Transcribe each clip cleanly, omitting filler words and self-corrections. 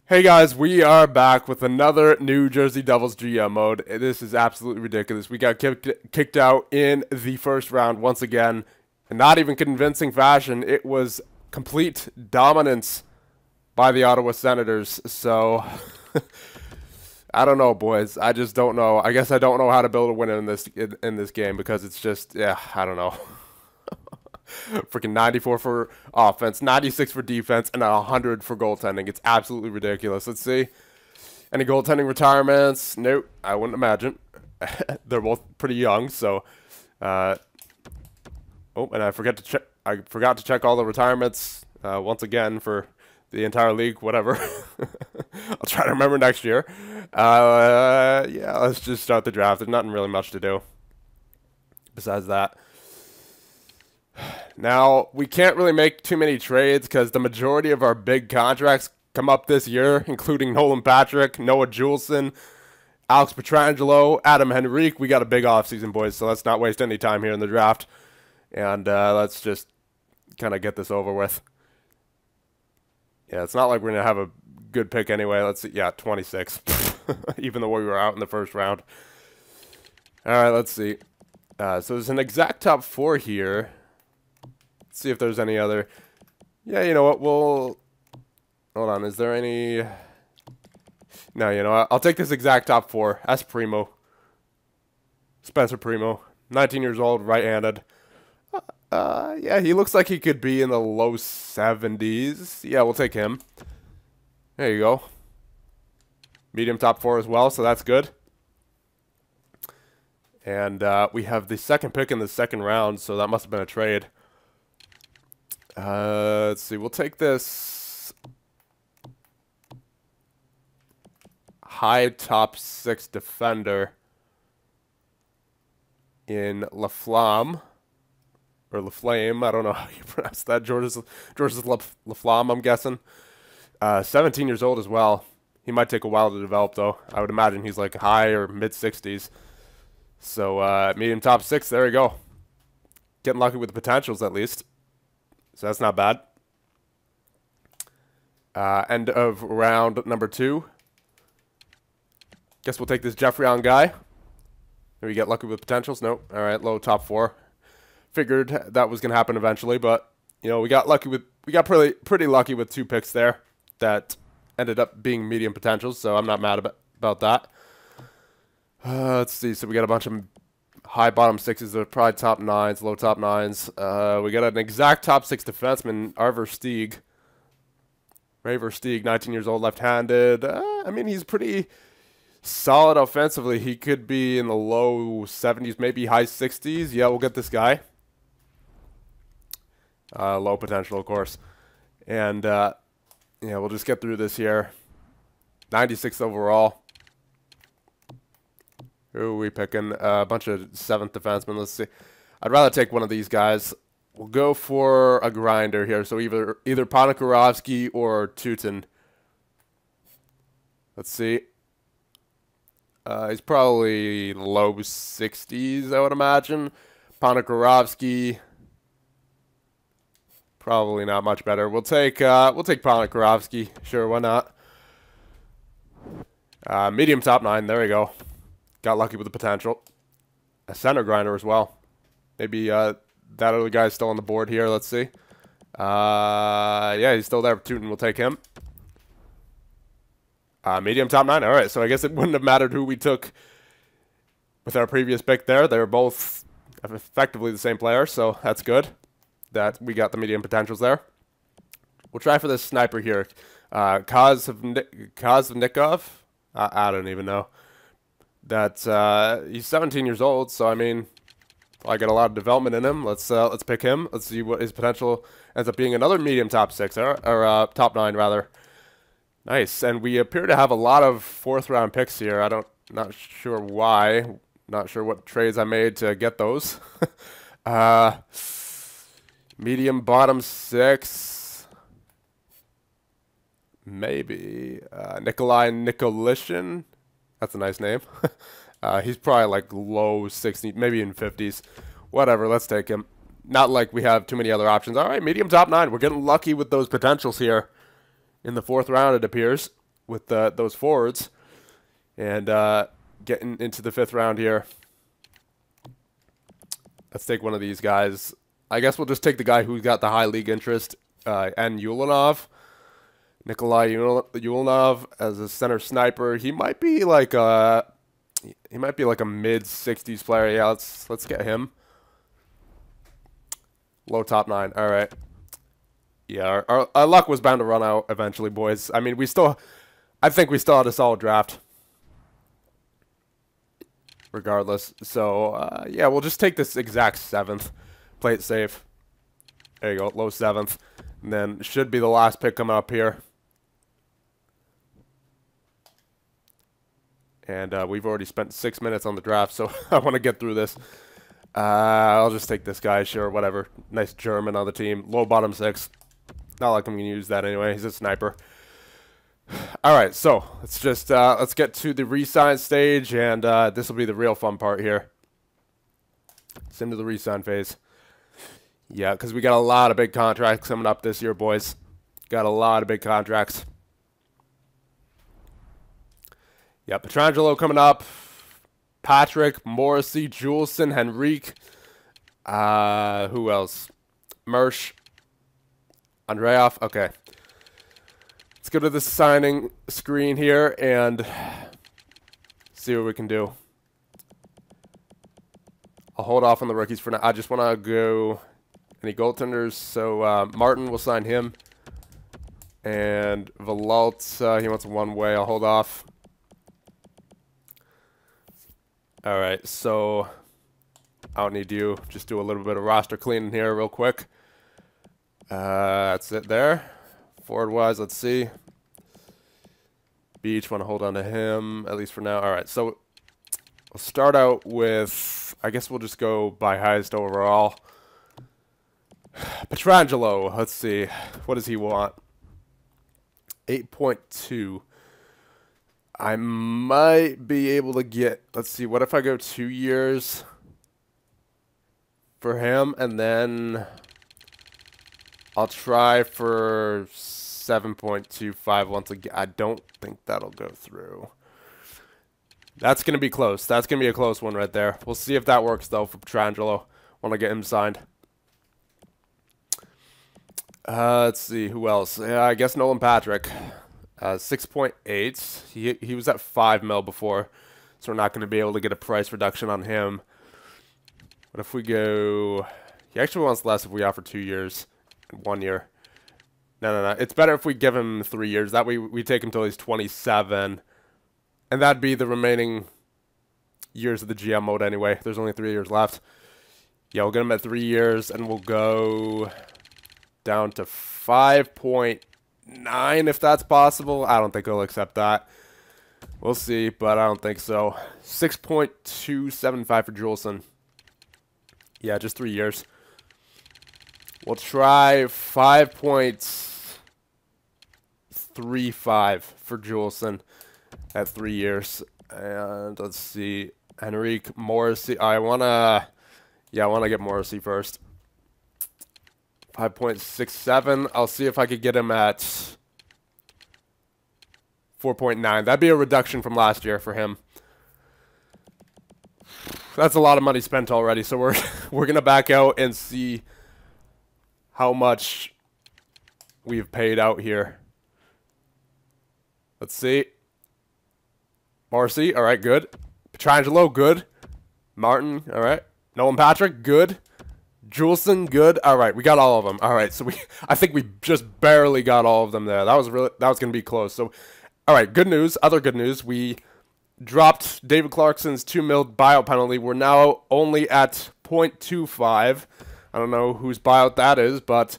Hey guys, we are back with another New Jersey Devils GM mode. This is absolutely ridiculous. We got kicked out in the first round once again. And not even convincing fashion. It was complete dominance by the Ottawa Senators. So, I don't know, boys. I just don't know. I guess I don't know how to build a win in this game because it's just, yeah, I don't know. Freaking 94 for offense, 96 for defense, and 100 for goaltending. It's absolutely ridiculous. Let's see. Any goaltending retirements? Nope, I wouldn't imagine. They're both pretty young, so. Oh, and I forgot to check all the retirements once again for the entire league. Whatever. I'll try to remember next year. Yeah, let's just start the draft. There's nothing really much to do besides that. Now, we can't really make too many trades because the majority of our big contracts come up this year, including Nolan Patrick, Noah Juleson, Alex Pietrangelo, Adam Henrique. We got a big offseason, boys, so let's not waste any time here in the draft. And let's just kind of get this over with. Yeah, it's not like we're going to have a good pick anyway. Let's see. Yeah, 26, even though we were out in the first round. All right, let's see. So there's an exact top 4 here. See if there's any other. Yeah, you know what? We'll hold on. Is there any? No, you know what? I'll take this exact top 4. S. Primo, Spencer Primo, 19 years old, right-handed. Yeah, he looks like he could be in the low 70s. Yeah, we'll take him. There you go. Medium top 4 as well, so that's good. And we have the second pick in the second round, so that must have been a trade. Let's see. We'll take this high top 6 defender in Laflamme or Laflame. I don't know how you pronounce that. George's Laflamme, I'm guessing. 17 years old as well. He might take a while to develop, though. I would imagine he's like high or mid 60s. So medium top 6. There we go. Getting lucky with the potentials at least. So that's not bad. End of round number 2. Guess we'll take this Jeffrey on guy. Maybe get lucky with potentials. Nope. All right, low top 4. Figured that was gonna happen eventually, but you know we got pretty lucky with 2 picks there that ended up being medium potentials. So I'm not mad about that. Let's see. So we got a bunch of high bottom 6s. They're probably top 9s, low top 9s. We got an exact top 6 defenseman, Arver Stieg. Raver Stieg, 19 years old, left-handed. I mean, he's pretty solid offensively. He could be in the low 70s, maybe high 60s. Yeah, we'll get this guy. Low potential, of course. And, yeah, we'll just get through this here. 96 overall. Who are we picking? A bunch of 7th defensemen. Let's see. I'd rather take one of these guys. We'll go for a grinder here. So either Ponikarovsky or Tutin. Let's see. He's probably low 60s, I would imagine. Ponikarovsky, probably not much better. We'll take Ponikarovsky. Sure, why not? Medium top 9. There we go. Got lucky with the potential. A center grinder as well. Maybe that other guy's still on the board here. Let's see. Yeah, he's still there. Tutin, we'll take him. Medium top 9. All right, so I guess it wouldn't have mattered who we took with our previous pick there. They were both effectively the same player, so that's good that we got the medium potentials there. We'll try for this sniper here. Koznikov? I don't even know. He's 17 years old, so I mean, I got a lot of development in him. Let's pick him. Let's see what his potential ends up being. Another medium top 6 or top 9 rather. Nice, and we appear to have a lot of 4th round picks here. Not sure why. Not sure what trades I made to get those. Medium bottom 6. Maybe Nikolai Nikolishin. That's a nice name. He's probably like low 60s, maybe in 50s. Whatever, let's take him. Not like we have too many other options. All right, medium top 9. We're getting lucky with those potentials here in the 4th round, it appears. with those forwards. And getting into the 5th round here. Let's take one of these guys. I guess we'll just take the guy who's got the high league interest, and Ulanov. Nikolai Ulanov as a center sniper. He might be like a mid-60s player. Yeah, let's get him. Low top 9. All right. Yeah, our luck was bound to run out eventually, boys. I mean, I think we still had a solid draft. Regardless. So, yeah, we'll just take this exact 7th. Play it safe. There you go, low 7th. And then should be the last pick coming up here. And we've already spent 6 minutes on the draft, so I want to get through this. I'll just take this guy, sure, whatever. Nice German on the team. Low bottom 6. Not like I'm going to use that anyway. He's a sniper. All right, so let's just let's get to the re-sign stage, and this will be the real fun part here. It's into the re-sign phase. Yeah, because we got a lot of big contracts coming up this year, boys. Got a lot of big contracts. Yeah, Pietrangelo coming up. Patrick, Morrissey, Juleson, Henrique. Who else? Mersch. Andreoff. Okay. Let's go to the signing screen here and see what we can do. I'll hold off on the rookies for now. I just want to go any goaltenders. So Martin will sign him. And Valalt, he wants a one-way. I'll hold off. All right, so I don't need you. Just do a little bit of roster cleaning here real quick. That's it there. Forward-wise, let's see. Beach, want to hold on to him, at least for now. All right, so we'll start out with, I guess we'll just go by highest overall. Pietrangelo, let's see. What does he want? 8.2. I might be able to get, let's see, what if I go 2 years for him, and then I'll try for 7.25 once again. I don't think that'll go through. That's going to be close. That's going to be a close one right there. We'll see if that works, though, for Pietrangelo. Want to get him signed. Let's see. Who else? Yeah, I guess Nolan Patrick. 6.8. He was at 5 mil before, so we're not going to be able to get a price reduction on him. But if we go... He actually wants less if we offer 2 years and 1 year. No. It's better if we give him 3 years. That way we take him till he's 27. And that'd be the remaining years of the GM mode anyway. There's only 3 years left. Yeah, we'll get him at 3 years, and we'll go down to 5.9 if that's possible. I don't think he'll accept that. We'll see, but I don't think so. 6.275 for Juleson. Yeah, just 3 years. We'll try 5.35 for Juleson at 3 years. And let's see, Henrique, Morrissey. I wanna get Morrissey first. 5.67. I'll see if I could get him at 4.9. That'd be a reduction from last year for him. That's a lot of money spent already, so we're gonna back out and see how much we've paid out here. Let's see. Morrissey, all right, good. Pietrangelo, good. Martin, all right. Nolan Patrick, good. Juleson, good. All right, we got all of them. All right, so I think we just barely got all of them there. That was gonna be close. So, all right, good news. Other good news, we dropped David Clarkson's 2 mil buyout penalty. We're now only at 0.25. I don't know whose buyout that is, but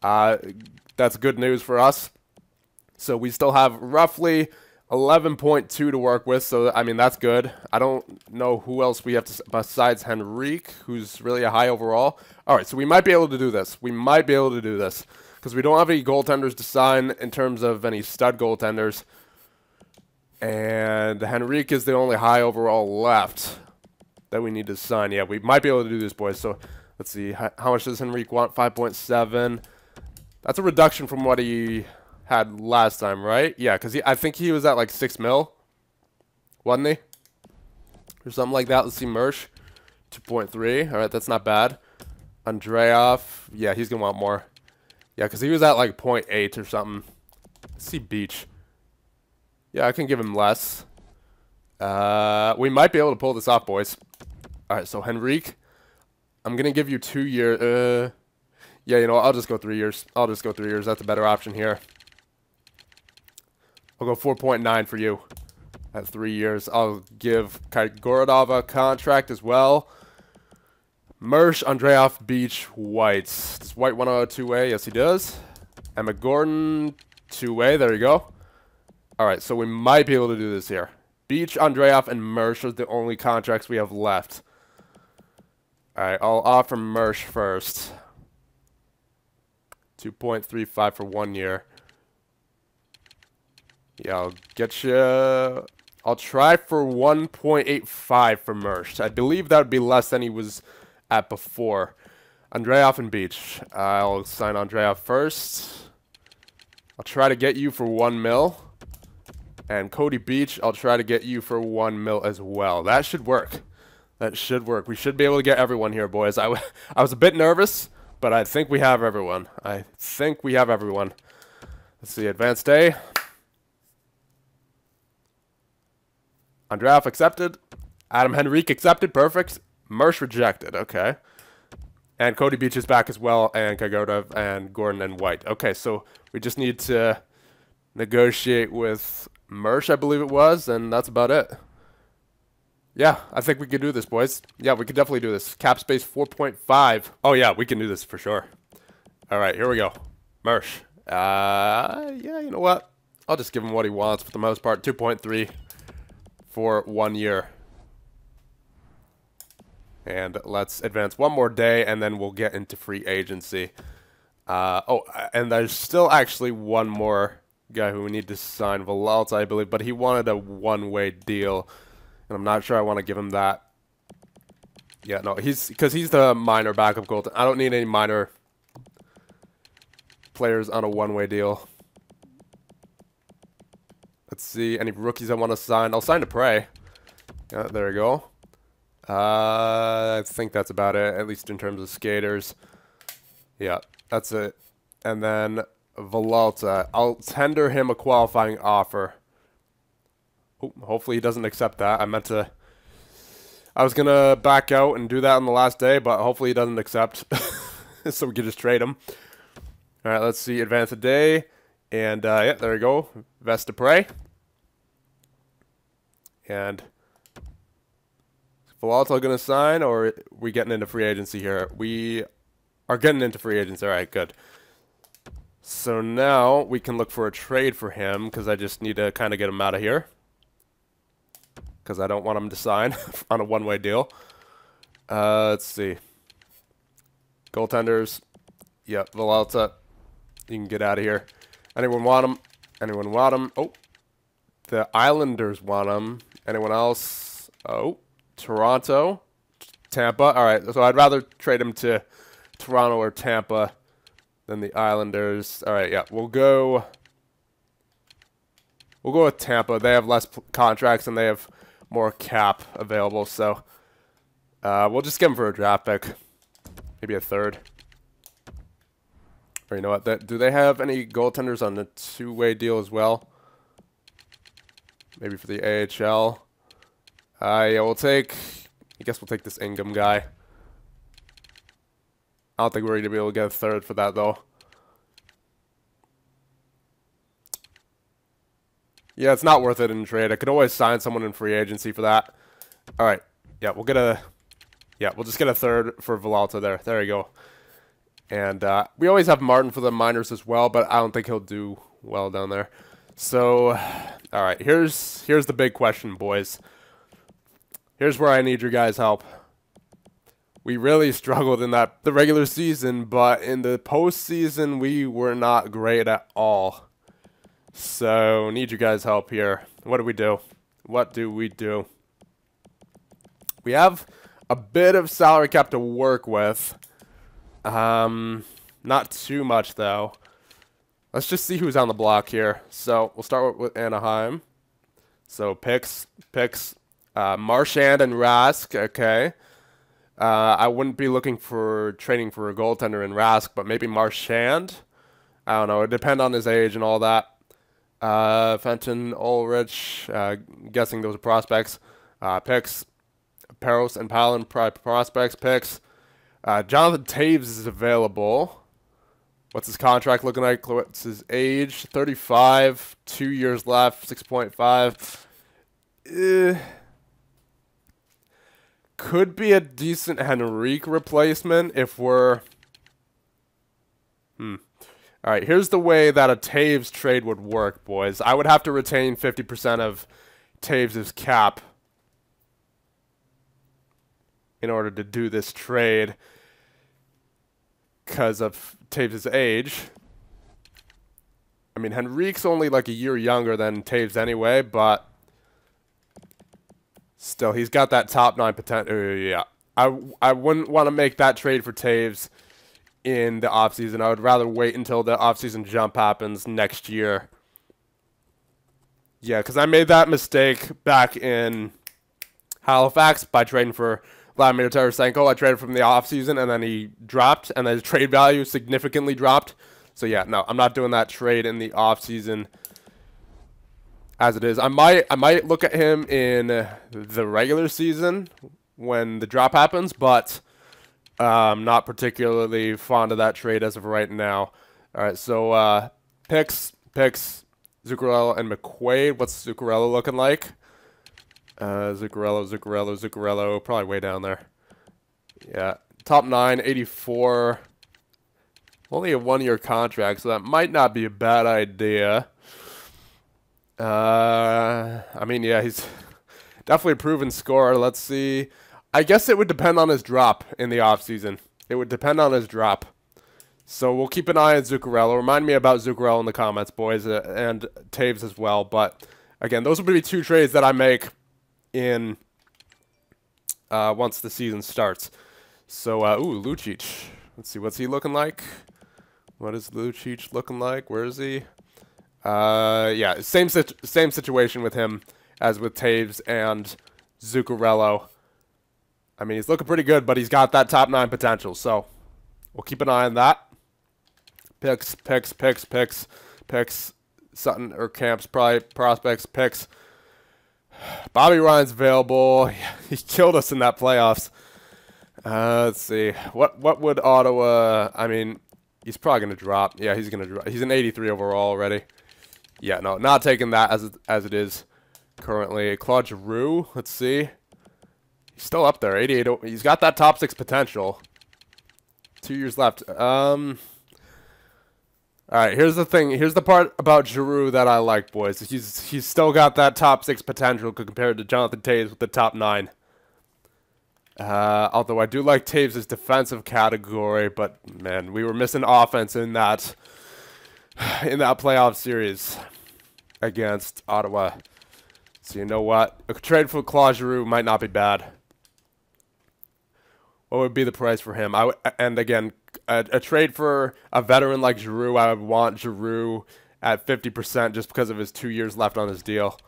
that's good news for us. So we still have roughly 11.2 to work with, so I mean that's good. I don't know who else we have to besides Henrique, who's really a high overall. All right, so we might be able to do this. We might be able to do this because we don't have any goaltenders to sign in terms of any stud goaltenders, and Henrique is the only high overall left that we need to sign. Yeah, we might be able to do this, boys. So let's see, how much does Henrique want? 5.7. That's a reduction from what he had last time, right? Yeah, because I think he was at like 6 mil, wasn't he? Or something like that. Let's see, Mersh, 2.3. All right, that's not bad. Andreoff, yeah, he's going to want more. Yeah, because he was at like 0.8 or something. Let's see, Beach. Yeah, I can give him less. We might be able to pull this off, boys. All right, so Henrique, I'm going to give you 2 years. Yeah, you know what? I'll just go 3 years. I'll just go 3 years. That's a better option here. I'll go 4.9 for you at 3 years. I'll give Gorodov a contract as well. Mersh, Andreoff, Beach, White. Does White want a 2-way? Yes, he does. Emma Gordon, 2-way. There you go. All right, so we might be able to do this here. Beach, Andreoff, and Mersh are the only contracts we have left. All right, I'll offer Mersh first. 2.35 for 1 year. Yeah, I'll get you. I'll try for 1.85 for Mersh. I believe that would be less than he was at before. Andreoff and Beach. I'll sign Andreoff first. I'll try to get you for 1 mil. And Cody Beach, I'll try to get you for 1 mil as well. That should work. That should work. We should be able to get everyone here, boys. I was a bit nervous, but I think we have everyone. I think we have everyone. Let's see, advanced day. Andreoff accepted. Adam Henrique accepted. Perfect. Mersh rejected. Okay. And Cody Beach is back as well. And Kagodov and Gordon and White. Okay, so we just need to negotiate with Mersh, I believe it was. And that's about it. Yeah, I think we could do this, boys. Yeah, we could definitely do this. Cap space 4.5. Oh, yeah, we can do this for sure. All right, here we go. Mersh. Yeah, you know what? I'll just give him what he wants for the most part. 2.3 for 1 year. And let's advance one more day, and then we'll get into free agency. Oh, and there's still actually one more guy who we need to sign, Valalta, I believe, but he wanted a one-way deal, and I'm not sure I want to give him that. Yeah, no, because he's the minor backup goaltender. I don't need any minor players on a one-way deal. Let's see, any rookies I want to sign. I'll sign to Prey. Yeah, there we go. I think that's about it, at least in terms of skaters. Yeah, that's it. And then Valalta, I'll tender him a qualifying offer. Oh, hopefully he doesn't accept that. I was going to back out and do that on the last day, but hopefully he doesn't accept. So we can just trade him. All right, let's see. Advance a day. And, yeah, there we go. Vest to Prey. And Valalta going to sign, or are we getting into free agency here? We are getting into free agency. All right, good. So now we can look for a trade for him, because I just need to kind of get him out of here. Because I don't want him to sign on a one-way deal. Let's see. Goaltenders. Yep, Valalta. You can get out of here. Anyone want him? Anyone want him? Oh, the Islanders want him. Anyone else? Oh, Toronto. Tampa. All right, so I'd rather trade him to Toronto or Tampa than the Islanders. All right, yeah, we'll go with Tampa. They have less contracts and they have more cap available, so we'll just get him for a draft pick, maybe a third. Or you know what? Do they have any goaltenders on the two-way deal as well? Maybe for the AHL. Yeah, I guess we'll take this Ingham guy. I don't think we're going to be able to get a third for that, though. Yeah, it's not worth it in trade. I could always sign someone in free agency for that. All right. Yeah, we'll just get a third for Valalta there. There you go. And we always have Martin for the minors as well, but I don't think he'll do well down there. So, all right, here's the big question, boys. Here's where I need your guys' help. We really struggled in the regular season, but in the postseason, we were not great at all. So, need your guys' help here. What do we do? What do we do? We have a bit of salary cap to work with. Not too much, though. Let's just see who's on the block here. So we'll start with Anaheim. So picks, Marchand and Rask. Okay. I wouldn't be looking for trading for a goaltender in Rask, but maybe Marchand. I don't know. It depends on his age and all that. Fenton, Ulrich. Guessing those are prospects. Picks. Peros and Palin, prospects. Picks. Jonathan Toews is available. What's his contract looking like? What's his age? 35, 2 years left, 6.5. Could be a decent Henrique replacement if we're... All right, here's the way that a Toews trade would work, boys. I would have to retain 50% of Toews' cap in order to do this trade because of Toews' age. I mean, Henrique's only like a year younger than Toews anyway, but still, he's got that top 9 potential. Yeah, I wouldn't want to make that trade for Toews in the offseason. I would rather wait until the offseason jump happens next year. Yeah, because I made that mistake back in Halifax by trading for Vladimir Tarasenko. I traded from the offseason, and then he dropped, and his trade value significantly dropped. So, yeah, no, I'm not doing that trade in the offseason as it is. I might look at him in the regular season when the drop happens, but I'm not particularly fond of that trade as of right now. All right, so picks, Zuccarello and McQuaid. What's Zuccarello looking like? Zuccarello, probably way down there. Yeah, top 9, 84. Only a 1-year contract, so that might not be a bad idea. I mean, yeah, he's definitely a proven scorer. Let's see. I guess it would depend on his drop in the offseason. It would depend on his drop. So we'll keep an eye on Zuccarello. Remind me about Zuccarello in the comments, boys, and Toews as well. But, again, those would be 2 trades that I make in once the season starts. So, Lucic. Let's see, what's he looking like? What is Lucic looking like? Where is he? Yeah, same situation with him as with Toews and Zuccarello. I mean, he's looking pretty good, but he's got that top 9 potential. So we'll keep an eye on that. Picks. Sutton or Camps, probably prospects. Picks. Bobby Ryan's available. He killed us in that playoffs. Let's see. What would Ottawa? I mean, he's probably gonna drop. Yeah, he's gonna drop. He's an 83 overall already. Yeah, no, not taking that as it is currently. Claude Giroux. Let's see. He's still up there. 88. He's got that top 6 potential. 2 years left. All right, here's the thing. Here's the part about Giroux that I like, boys. He's still got that top 6 potential compared to Jonathan Toews with the top 9. Although I do like Toews' defensive category, but man, we were missing offense in that playoff series against Ottawa. So you know what? A trade for Claude Giroux might not be bad. What would be the price for him? And again, a trade for a veteran like Giroux, I would want Giroux at 50% just because of his 2 years left on his deal.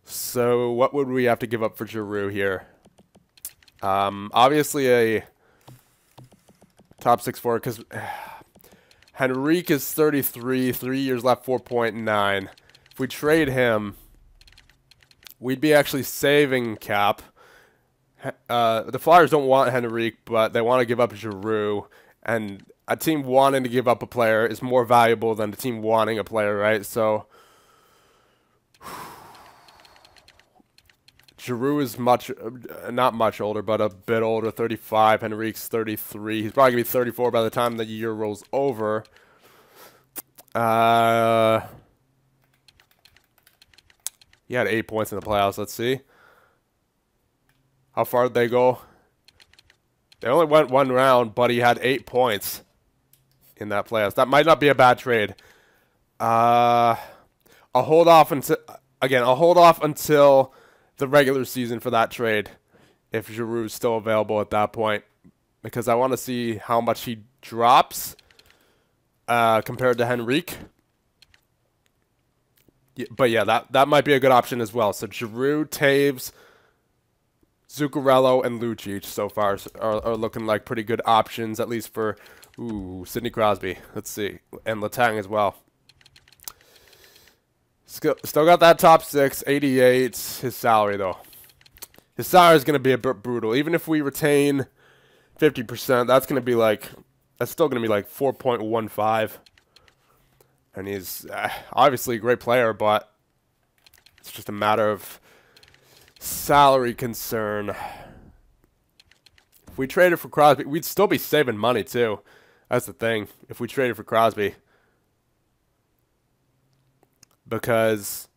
So what would we have to give up for Giroux here? Obviously a top 6 forward because Henrique is 33, 3 years left, 4.9. If we trade him, we'd be actually saving cap. The Flyers don't want Henrique, but they want to give up Giroux. And a team wanting to give up a player is more valuable than a team wanting a player, right? So Giroux is not much older, but a bit older, 35. Henrique's 33. He's probably going to be 34 by the time the year rolls over. He had 8 points in the playoffs. Let's see. How far did they go? They only went 1 round, but he had 8 points in that playoffs. That might not be a bad trade. I'll hold off until the regular season for that trade, if Giroux is still available at that point, because I want to see how much he drops compared to Henrique. but yeah, that might be a good option as well. So Giroux, Taves, Zuccarello, and Lucic so far are looking like pretty good options, at least for Sidney Crosby. Let's see, and Letang as well. Still got that top 6, 88. His salary though, his salary is going to be a bit brutal. Even if we retain 50%, that's still going to be like 4.15. And he's obviously a great player, but it's just a matter of salary concern. If we traded for Crosby, we'd still be saving money too. That's the thing. If we traded for Crosby, because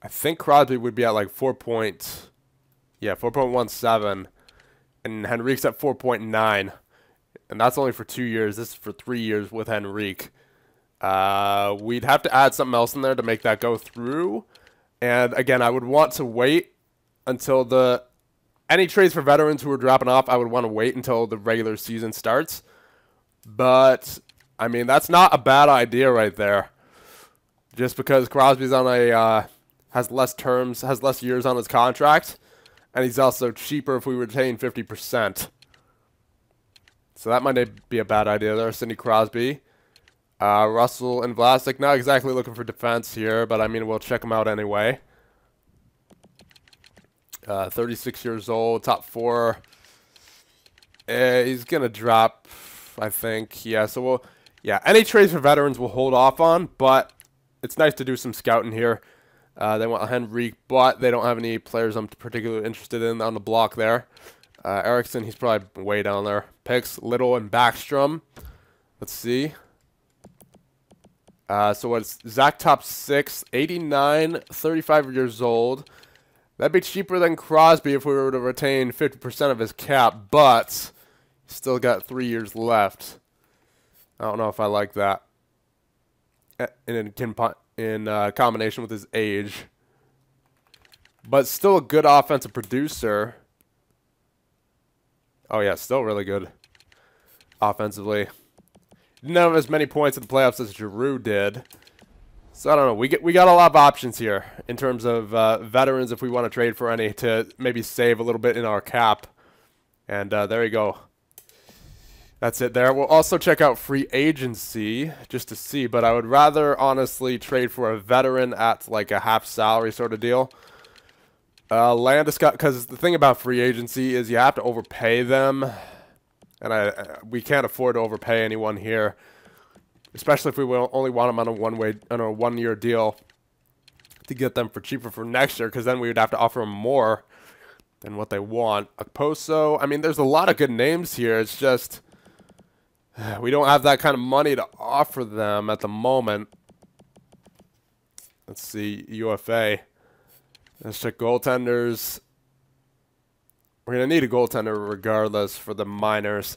I think Crosby would be at like 4.17, and Henrique's at 4.9, and that's only for 2 years. This is for 3 years with Henrique. We'd have to add something else in there to make that go through. And again, I would want to wait until any trades for veterans who are dropping off, I would want to wait until the regular season starts. But I mean, that's not a bad idea right there. Just because Crosby's on has less terms, has less years on his contract, and he's also cheaper if we retain 50%. So that might be a bad idea there. Sidney Crosby. Russell and Vlasic, not exactly looking for defense here, but I mean, we'll check him out anyway. 36 years old, top 4. He's going to drop, I think. Yeah, so any trades for veterans we'll hold off on, but it's nice to do some scouting here. They want Henrique, but they don't have any players I'm particularly interested in on the block there. Eriksson, he's probably way down there. Picks Little and Backstrom. Let's see. So what's Zach top 6, 89, 35 years old. That'd be cheaper than Crosby if we were to retain 50% of his cap, but still got 3 years left. I don't know if I like that in combination with his age. But still a good offensive producer. Oh yeah, still really good offensively. Didn't have as many points in the playoffs as Giroux did. So I don't know. We got a lot of options here in terms of veterans if we want to trade for any to maybe save a little bit in our cap. And there you go. That's it there. We'll also check out free agency just to see, but I would rather honestly trade for a veteran at like a half salary sort of deal. Landeskog, because the thing about free agency is you have to overpay them. And we can't afford to overpay anyone here, especially if we will only want them on a one-year deal to get them for cheaper for next year, because then we would have to offer them more than what they want. Okposo, I mean, there's a lot of good names here. It's just we don't have that kind of money to offer them at the moment. Let's see, UFA. Let's check goaltenders. We're going to need a goaltender regardless for the minors.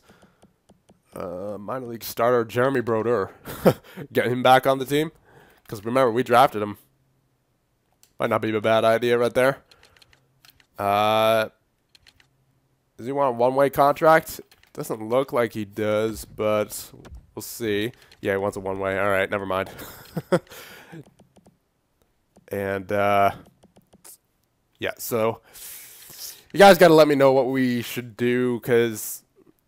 Minor league starter Jeremy Brodeur. Get him back on the team. Because remember, we drafted him. Might not be a bad idea right there. Does he want a one-way contract? Doesn't look like he does, but we'll see. Yeah, he wants a one-way. All right, never mind. And, yeah, so you guys got to let me know what we should do, because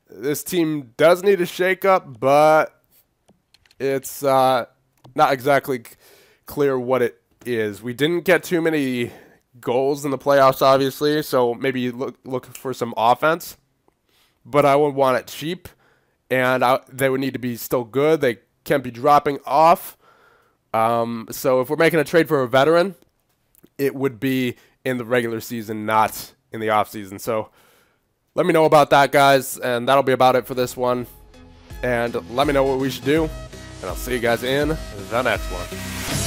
this team does need a shake-up, but it's not exactly clear what it is. We didn't get too many goals in the playoffs, obviously, so maybe look for some offense. But I would want it cheap, and they would need to be still good. They can't be dropping off. So if we're making a trade for a veteran, it would be in the regular season, not in the offseason. So let me know about that, guys, and that'll be about it for this one. And let me know what we should do, and I'll see you guys in the next one.